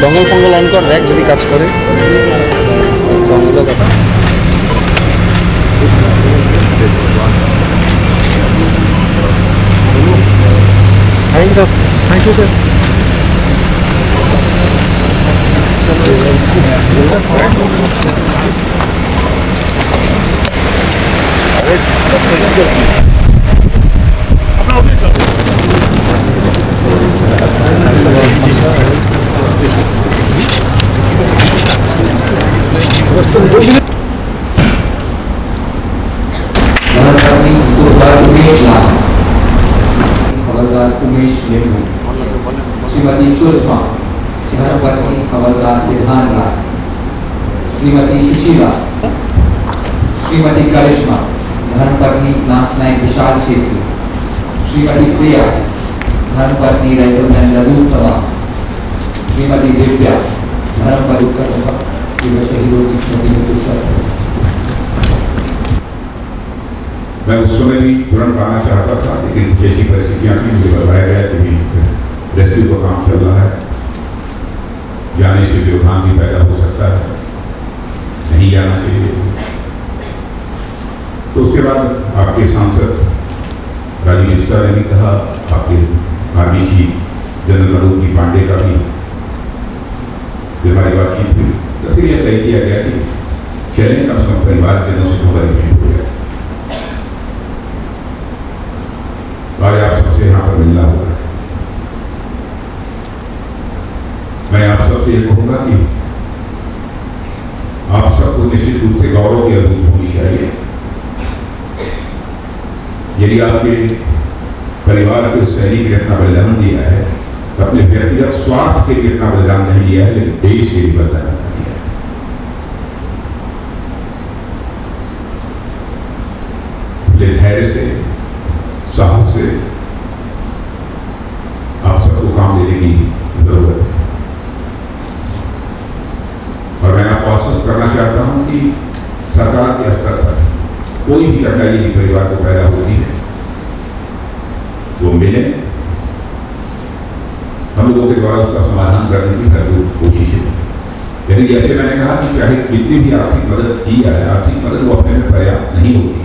Dongle ফঙ্গল on কর দেখ যদি কাজ করে। ডঙ্গলও কাজ থ্যাংক ইউ স্যার। हवलदार उमेश लेमू, श्रीमती सुषमा धर्मपत्नी हवलदार विधान राय, श्रीमती सुशीला, श्रीमती करिश्मा धर्मपत्नी लांस नायक विशाल छेत्री, श्रीमती प्रिया धर्मपत्नी रेजिमेंट लदूर सभा, श्रीमती दिव्या धर्मपत्नी सभा शहीदों की स्मृति में पुरस्कार। मैं उस समय भी तुरंत आना चाहता था, लेकिन जैसी परिस्थितियाँ थी मुझे बताया गया कि रेस्क्यू का काम चल रहा है, जाने से व्यवधान भी पैदा हो सकता है, नहीं जाना चाहिए। तो उसके बाद आपके सांसद राजीव मिश्रा ने भी कहा, आपके army chief general Narottam Pande का भी हमारी बातचीत हुई, तो फिर यह तय किया गया कि चलें कम से कम परिवार के जनों से खबर भेंट हो गया। आज आप सबसे यहाँ पर मिलना हुआ है। मैं आप सबसे ये कहूँगा कि आप सबको निश्चित रूप से गौरव की अनुभूति होनी चाहिए। यदि आपके परिवार के सैनिक ने अपना बलिदान दिया है, तो अपने व्यक्तिगत स्वार्थ के लिए अपना बलिदान नहीं दिया है, लेकिन देश के लिए बलिदान दिया है। धैर्य से, साहस से आप सबको काम देने की जरूरत है। और मैं आपको आश्वस्त करना चाहता हूं कि सरकार के स्तर पर कोई भी कठिनाई यदि परिवार को पैदा होती है, वो मिले, हम लोगों के द्वारा उसका समाधान करने की भरपूर कोशिश है। लेकिन जैसे मैंने कहा कि चाहे कितनी भी आर्थिक मदद की जाए, आर्थिक मदद वो अपने में पर्याप्त नहीं होती।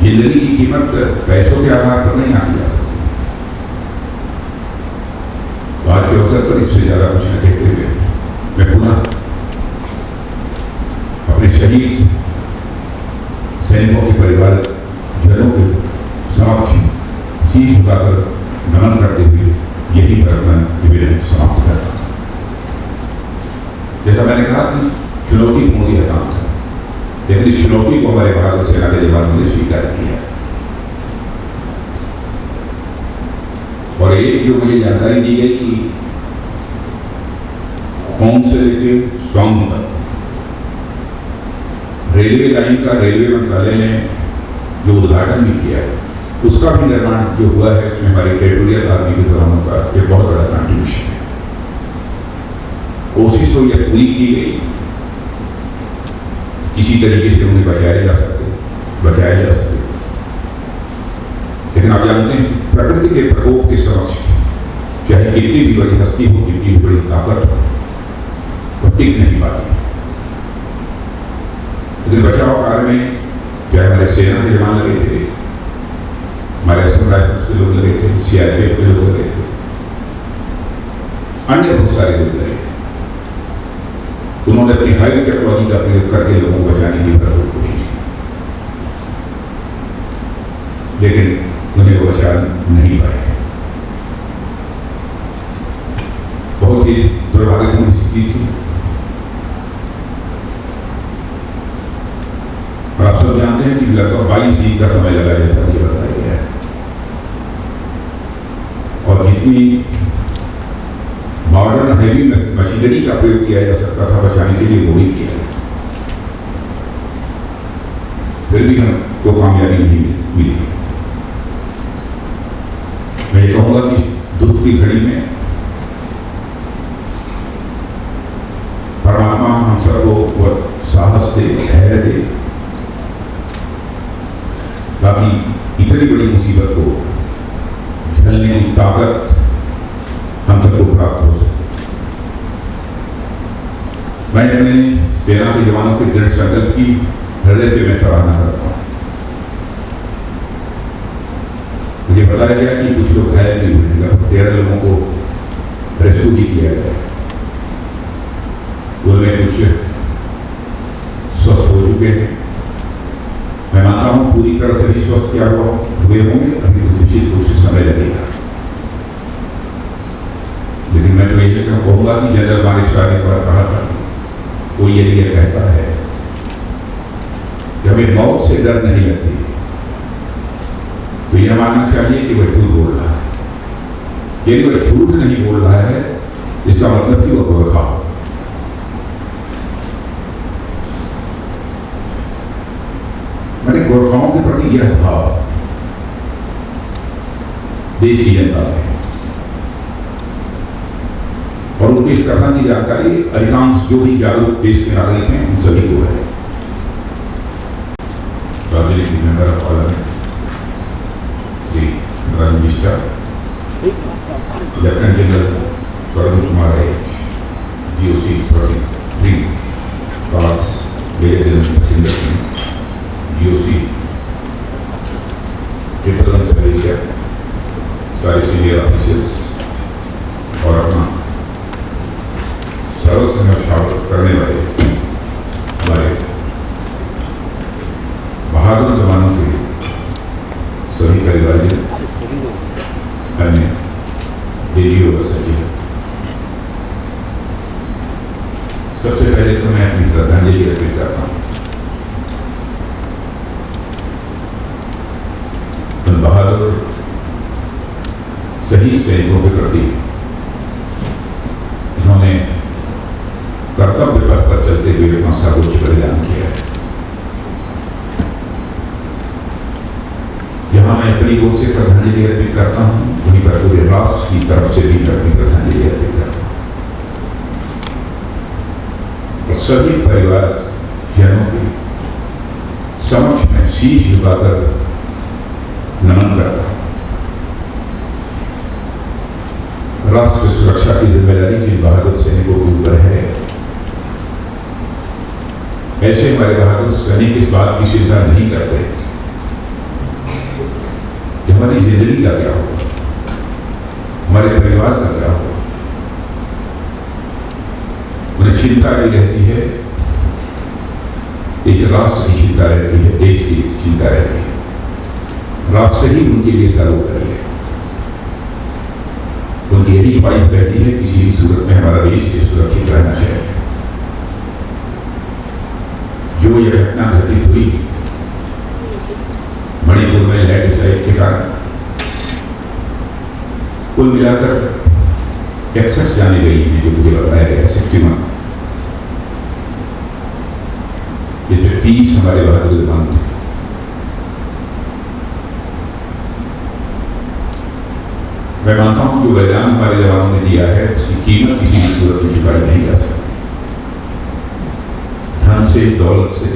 जिंदगी की कीमत पैसों के आधार पर नहीं आती जा सकती। तो आज के अवसर पर इससे ज्यादा कुछ न कहते हुए मैं पुनः अपने शहीद सैनिकों के परिवार जनों के समक्ष शीश झुकाकर नमन करते हुए यही पर मैं निवेदन समाप्त करता हूं। जैसा मैंने कहा कि चुनौतीपूर्ण यह काम है, लेकिन इस चुनौती को हमारे भारत सेना के जवानों ने स्वीकार किया। और एक जो मुझे जानकारी दी गई कि कौन से लेके स्वांग तक रेलवे लाइन का रेलवे मंत्रालय ने जो उद्घाटन भी किया है, उसका भी निर्माण जो हुआ है, उसमें हमारी टेरिटोरियल आर्मी के जवानों का एक बहुत बड़ा कंट्रीब्यूशन है। कोशिश तो यह पूरी की गई किसी तरीके से उन्हें बचाया जा सके। लेकिन आप जानते हैं प्रकृति के प्रकोप के समक्ष चाहे कितनी भी बड़ी हस्ती हो, कितनी भी बड़ी ताकत हो, वो टिक नहीं पाती। लेकिन बचाव कार्य में चाहे हमारे सेना के जवान लगे थे, हमारे असम राइफल्स के लोग लगे थे, सीआरपीएफ के लोग लगे थे, अन्य बहुत सारे लोग लगे। उन्होंने अपनी हाई टेक्नोलॉजी का प्रयोग करके लोगों को बचाने की भरपूर कोशिश की, लेकिन उन्हें वो बचा नहीं पाए। बहुत ही दुर्भाग्यपूर्ण स्थिति थी। और आप सब जानते हैं कि लगभग 22 दिन का समय लगा, जैसा मुझे बताया गया है। और जितनी मॉडर्न हैवी मशीनरी का प्रयोग किया जा सकता था बचाने के लिए, वो भी किया। फिर भी हमको कामयाबी नहीं मिली। मैं ये कहूँगा कि दुख की घड़ी में परमात्मा हम सबको बहुत साहस दे, धैर्य दे, ताकि इतनी बड़ी मुसीबत को झेलने की ताकत हम सबको प्राप्त हो सके। मैं अपने सेना के जवानों के दृढ़ संकल्प की हृदय से मैं सराहना करता हूँ। मुझे बताया गया कि कुछ लोग घायल भी हुए, 13 लोगों को रेस्क्यू भी किया गया, उनमें कुछ स्वस्थ हो चुके हैं। मैं मानता हूँ पूरी तरह से भी स्वस्थ किया हुए होंगे, अभी तो निश्चित रूप से समय लगेगा। लेकिन मैं तो यही कहूँगा कि जनरल मानिक शाह ने कहा था, वो यदि ये कहता है कि हमें मौत से डर नहीं लगती, तो यह मानना चाहिए कि वह झूठ बोल रहा है। यदि वह झूठ नहीं बोल रहा है, इसका मतलब कि वह गोरखा हो। मैंने गोरखाओं के प्रति यह भाव देश की जनता में और उनकी इस कथन की जानकारी अधिकांश जो भी जागरूक देश के नागरिक हैं उन सभी को है। Member of parliament Shri mister lieutenant general Varun Kumar GOC 43 pass GOC represent सभी सारे सीनियर ऑफिसर्स और अपना सर्व समझावट करने वाले हमारे बहादुर जवानों के सभी परिवारजन, अन्य देवी और सचिव, सबसे पहले तो मैं अपनी श्रद्धांजलि अर्पित करता हूँ उन बहादुर शहीद सैनिकों के प्रति जिन्होंने कर्तव्य पथ पर चलते हुए अपना सर्वोच्च बलिदान किया है। यहाँ मैं अपनी ओर से श्रद्धांजलि अर्पित करता हूँ, वहीं पर पूरे राष्ट्र की तरफ से भी मैं अपनी श्रद्धांजलि अर्पित करता हूँ और सभी परिवार जनों के समक्ष में शीश झुकाकर नमन करता हूँ। राष्ट्र सुरक्षा की जिम्मेदारी जिन बहादुर सैनिकों के ऊपर है, ऐसे हमारे बहादुर सैनिक इस बात की चिंता नहीं करते कि हमारी जिंदगी का क्या होगा, हमारे परिवार का क्या होगा। उन्हें चिंता नहीं रहती है, इस राष्ट्र की चिंता रहती है, देश की चिंता रहती है। राष्ट्र ही उनके लिए सर्वोपरि है। उनकी यही ख्वाहिश रहती है किसी भी सूरत में हमारा देश सुरक्षित रहना चाहिए। जो यह घटना घटित हुई मणिपुर में लैंडस्लाइड के कारण, कुल मिलाकर 61 जाने गई हैं, जो मुझे बताया गया 61, जिसमें 30 हमारे बहादुर जवान थे। मैं मानता हूं जो बलिदान हमारे जवानों ने दिया है उसकी कीमत किसी भी सूरत में चुकाई नहीं जा सकती। धन से, दौलत से,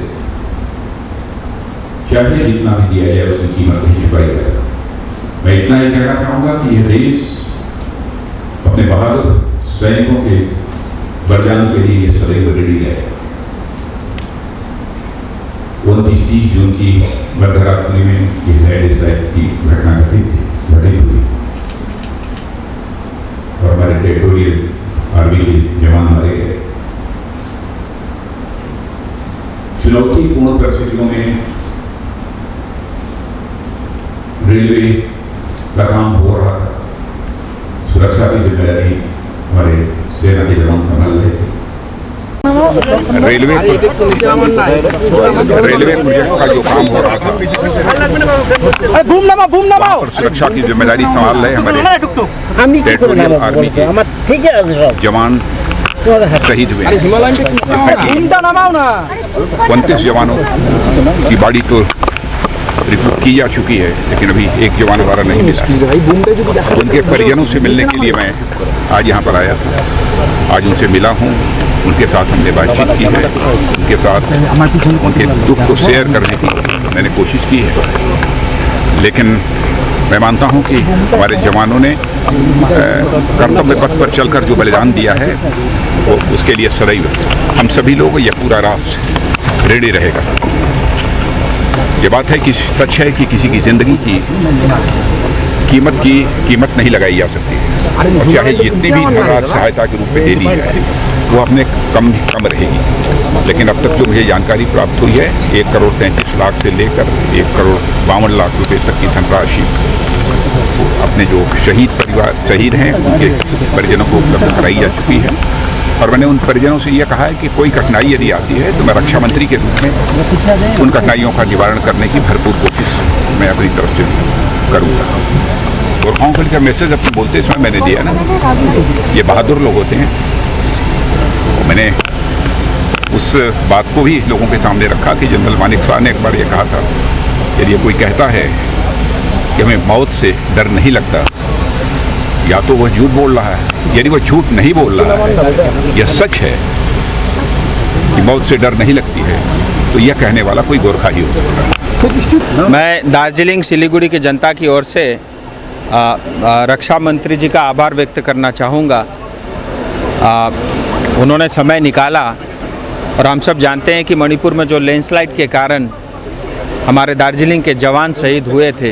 चाहे जितना भी दिया जाए उसकी कीमत नहीं चुकाई जा सकती। मैं इतना ही कहना चाहूंगा कि यह देश अपने बहादुर सैनिकों के बलिदान के लिए यह सदैव ऋणी है। 29 जून की मध्यरात्रि में यह लैंडस्लाइड की घटना घटित हुई और हमारे टेरिटोरियल आर्मी के जवान मारे गए। चुनौतीपूर्ण परिस्थितियों में रेलवे का काम हो रहा था, सुरक्षा की जिम्मेदारी हमारे सेना के जवान संभाल रहे थे। रेलवे प्रोजेक्ट का जो काम हो रहा था, और सुरक्षा की जिम्मेदारी संभाल रहे हमारे टेरिटोरियल आर्मी के जवान शहीद हुए। 29 जवानों की बॉडी तो रिपोर्ट की जा चुकी है, लेकिन अभी एक जवान हमारा नहीं मिला। उनके परिजनों से मिलने के लिए मैं आज यहाँ पर आया। आज उनसे मिला हूँ, उनके साथ हमने बातचीत की है, उनके साथ उनके दुख को शेयर करने की मैंने कोशिश की है। लेकिन मैं मानता हूं कि हमारे जवानों ने कर्तव्य पथ पर चलकर जो बलिदान दिया है वो उसके लिए सदैव हम सभी लोग, यह पूरा राष्ट्र ऋणी रहेगा। ये बात है कि सच है कि किसी की ज़िंदगी की कीमत नहीं लगाई जा सकती है, और चाहे जितनी भी धनराशि सहायता के रूप में दे दी है वो अपने कम रहेगी। लेकिन अब तक जो मुझे जानकारी प्राप्त हुई है, 1,33,00,000 से लेकर 1,52,00,000 रुपये तक की धनराशि अपने जो शहीद हैं उनके परिजनों को उपलब्ध कराई जा चुकी है। और मैंने उन परिजनों से यह कहा है कि कोई कठिनाई यदि आती है तो मैं रक्षा मंत्री के रूप में उन कठिनाइयों का निवारण करने की भरपूर कोशिश मैं अपनी तरफ से करूँगा। और काउंसिल का मैसेज अपने बोलते समय मैंने दिया ना, ये बहादुर लोग होते हैं। मैंने उस बात को भी लोगों के सामने रखा कि जनरल मानिक शाह ने एक बार ये कहा था, यदि कोई कहता है कि हमें मौत से डर नहीं लगता, या तो वह झूठ बोल रहा है। यदि वह झूठ नहीं बोल रहा है, यह सच है कि मौत से डर नहीं लगती है, तो यह कहने वाला कोई गोरखा ही हो सकता है। मैं दार्जिलिंग सिलीगुड़ी की जनता की ओर से रक्षा मंत्री जी का आभार व्यक्त करना चाहूँगा। उन्होंने समय निकाला, और हम सब जानते हैं कि मणिपुर में जो लैंडस्लाइड के कारण हमारे दार्जिलिंग के जवान शहीद हुए थे,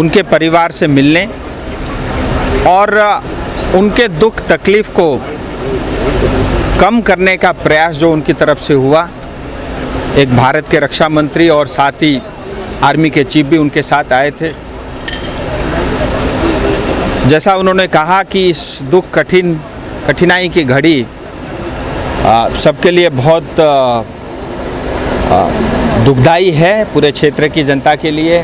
उनके परिवार से मिलने और उनके दुख तकलीफ़ को कम करने का प्रयास जो उनकी तरफ से हुआ, एक भारत के रक्षा मंत्री और साथ ही आर्मी के चीफ भी उनके साथ आए थे। जैसा उन्होंने कहा कि इस कठिनाई की घड़ी सबके लिए बहुत दुखदाई है, पूरे क्षेत्र की जनता के लिए।